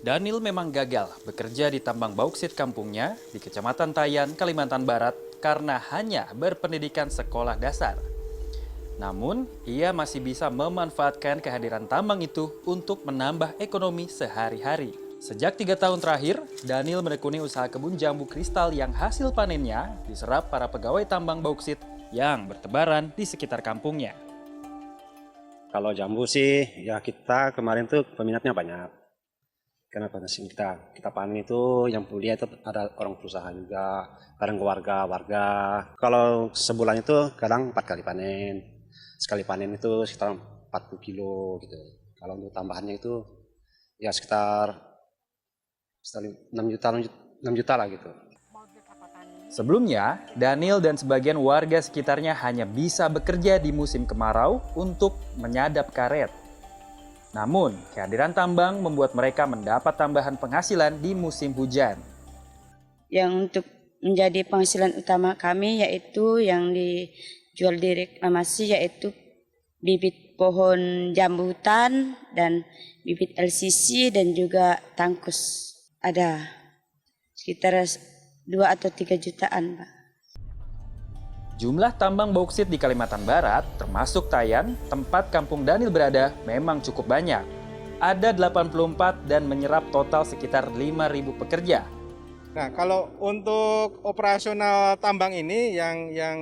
Daniel memang gagal bekerja di tambang bauksit kampungnya di Kecamatan Tayan, Kalimantan Barat karena hanya berpendidikan sekolah dasar. Namun, ia masih bisa memanfaatkan kehadiran tambang itu untuk menambah ekonomi sehari-hari. Sejak 3 tahun terakhir, Daniel menekuni usaha kebun jambu kristal yang hasil panennya diserap para pegawai tambang bauksit yang bertebaran di sekitar kampungnya. Kalau jambu sih, ya kita kemarin tuh peminatnya banyak. Kenapa sih kita panen itu yang punya itu ada orang perusahaan juga, kadang warga. Kalau sebulan itu kadang 4 kali panen. Sekali panen itu sekitar 40 kilo gitu. Kalau untuk tambahannya itu ya sekitar 6 juta, 6 juta lah gitu. Sebelumnya, Daniel dan sebagian warga sekitarnya hanya bisa bekerja di musim kemarau untuk menyadap karet. Namun, kehadiran tambang membuat mereka mendapat tambahan penghasilan di musim hujan. Yang untuk menjadi penghasilan utama kami yaitu yang dijual di reklamasi yaitu bibit pohon jambu hutan dan bibit LCC dan juga tangkus. Ada sekitar 2 atau 3 jutaan, Pak. Jumlah tambang bauksit di Kalimantan Barat, termasuk Tayan, tempat kampung Daniel berada, memang cukup banyak. Ada 84 dan menyerap total sekitar 5.000 pekerja. Nah, kalau untuk operasional tambang ini yang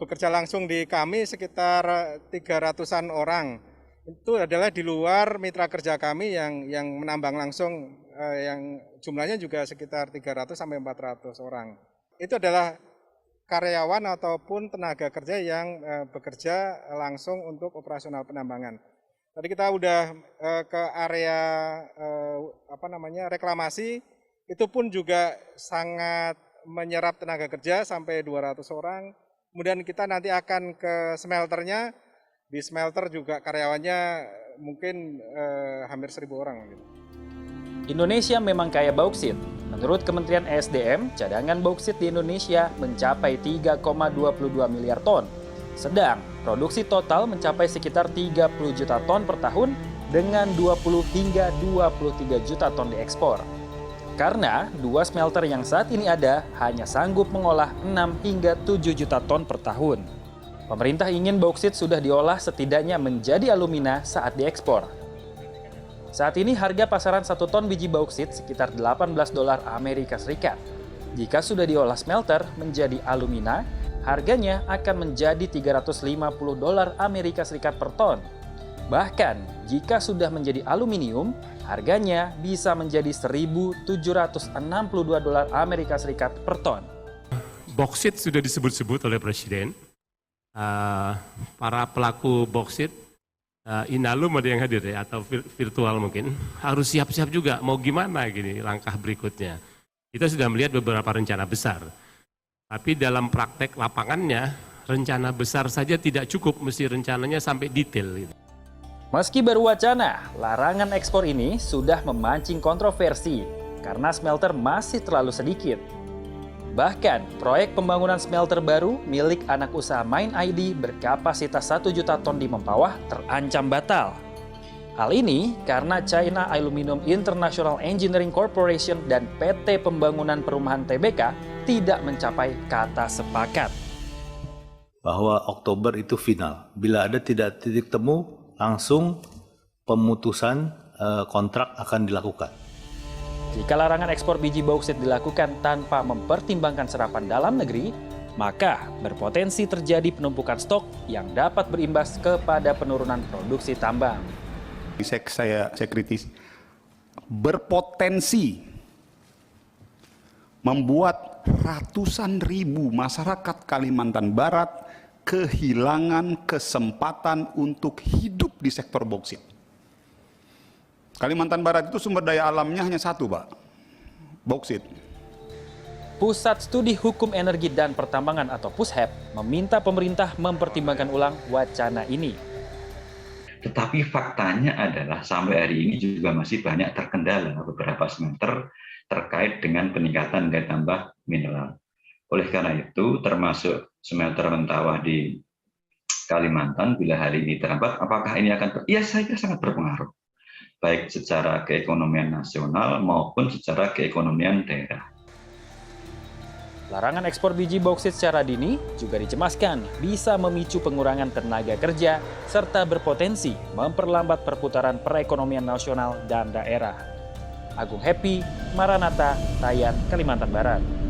bekerja langsung di kami sekitar 300-an orang. Itu adalah di luar mitra kerja kami yang menambang langsung, yang jumlahnya juga sekitar 300 sampai 400 orang. Itu adalah karyawan ataupun tenaga kerja yang bekerja langsung untuk operasional penambangan. Tadi kita udah ke area reklamasi, itu pun juga sangat menyerap tenaga kerja sampai 200 orang. Kemudian kita nanti akan ke smelternya, di smelter juga karyawannya mungkin hampir 1.000 orang. Gitu. Indonesia memang kaya bauksit. Menurut Kementerian ESDM, cadangan bauksit di Indonesia mencapai 3,22 miliar ton. Sedang produksi total mencapai sekitar 30 juta ton per tahun dengan 20 hingga 23 juta ton diekspor. Karena 2 smelter yang saat ini ada hanya sanggup mengolah 6 hingga 7 juta ton per tahun. Pemerintah ingin bauksit sudah diolah setidaknya menjadi alumina saat diekspor. Saat ini harga pasaran 1 ton biji bauksit sekitar $18 Amerika Serikat. Jika sudah diolah smelter menjadi alumina, harganya akan menjadi $350 Amerika Serikat per ton. Bahkan, jika sudah menjadi aluminium, harganya bisa menjadi $1.762 Amerika Serikat per ton. Bauksit sudah disebut-sebut oleh Presiden. Para pelaku bauksit, Inalum ada yang hadir ya, atau virtual mungkin, harus siap-siap juga mau gimana gini langkah berikutnya. Kita sudah melihat beberapa rencana besar, tapi dalam praktek lapangannya rencana besar saja tidak cukup, mesti rencananya sampai detail. Gitu. Meski baru wacana, larangan ekspor ini sudah memancing kontroversi karena smelter masih terlalu sedikit. Bahkan, proyek pembangunan smelter baru milik anak usaha Main ID berkapasitas 1 juta ton di Mempawah terancam batal. Hal ini karena China Aluminium International Engineering Corporation dan PT Pembangunan Perumahan TBK tidak mencapai kata sepakat. Bahwa Oktober itu final. Bila ada tidak titik temu, langsung pemutusan kontrak akan dilakukan. Jika larangan ekspor biji bauksit dilakukan tanpa mempertimbangkan serapan dalam negeri, maka berpotensi terjadi penumpukan stok yang dapat berimbas kepada penurunan produksi tambang. Saya kritis, berpotensi membuat ratusan ribu masyarakat Kalimantan Barat kehilangan kesempatan untuk hidup di sektor bauksit. Kalimantan Barat itu sumber daya alamnya hanya satu, Pak, bauksit. Pusat Studi Hukum Energi dan Pertambangan atau PUSHEP meminta pemerintah mempertimbangkan ulang wacana ini. Tetapi faktanya adalah sampai hari ini juga masih banyak terkendala beberapa smelter terkait dengan peningkatan nilai tambah mineral. Oleh karena itu, termasuk smelter Mentawai di Kalimantan, bila hari ini terhambat, apakah ini akan? Ya, saya kira sangat berpengaruh. baik secara keekonomian nasional maupun secara keekonomian daerah. Larangan ekspor biji bauksit secara dini juga dicemaskan bisa memicu pengurangan tenaga kerja serta berpotensi memperlambat perputaran perekonomian nasional dan daerah. Agung Happy, Maranatha, Tayan, Kalimantan Barat.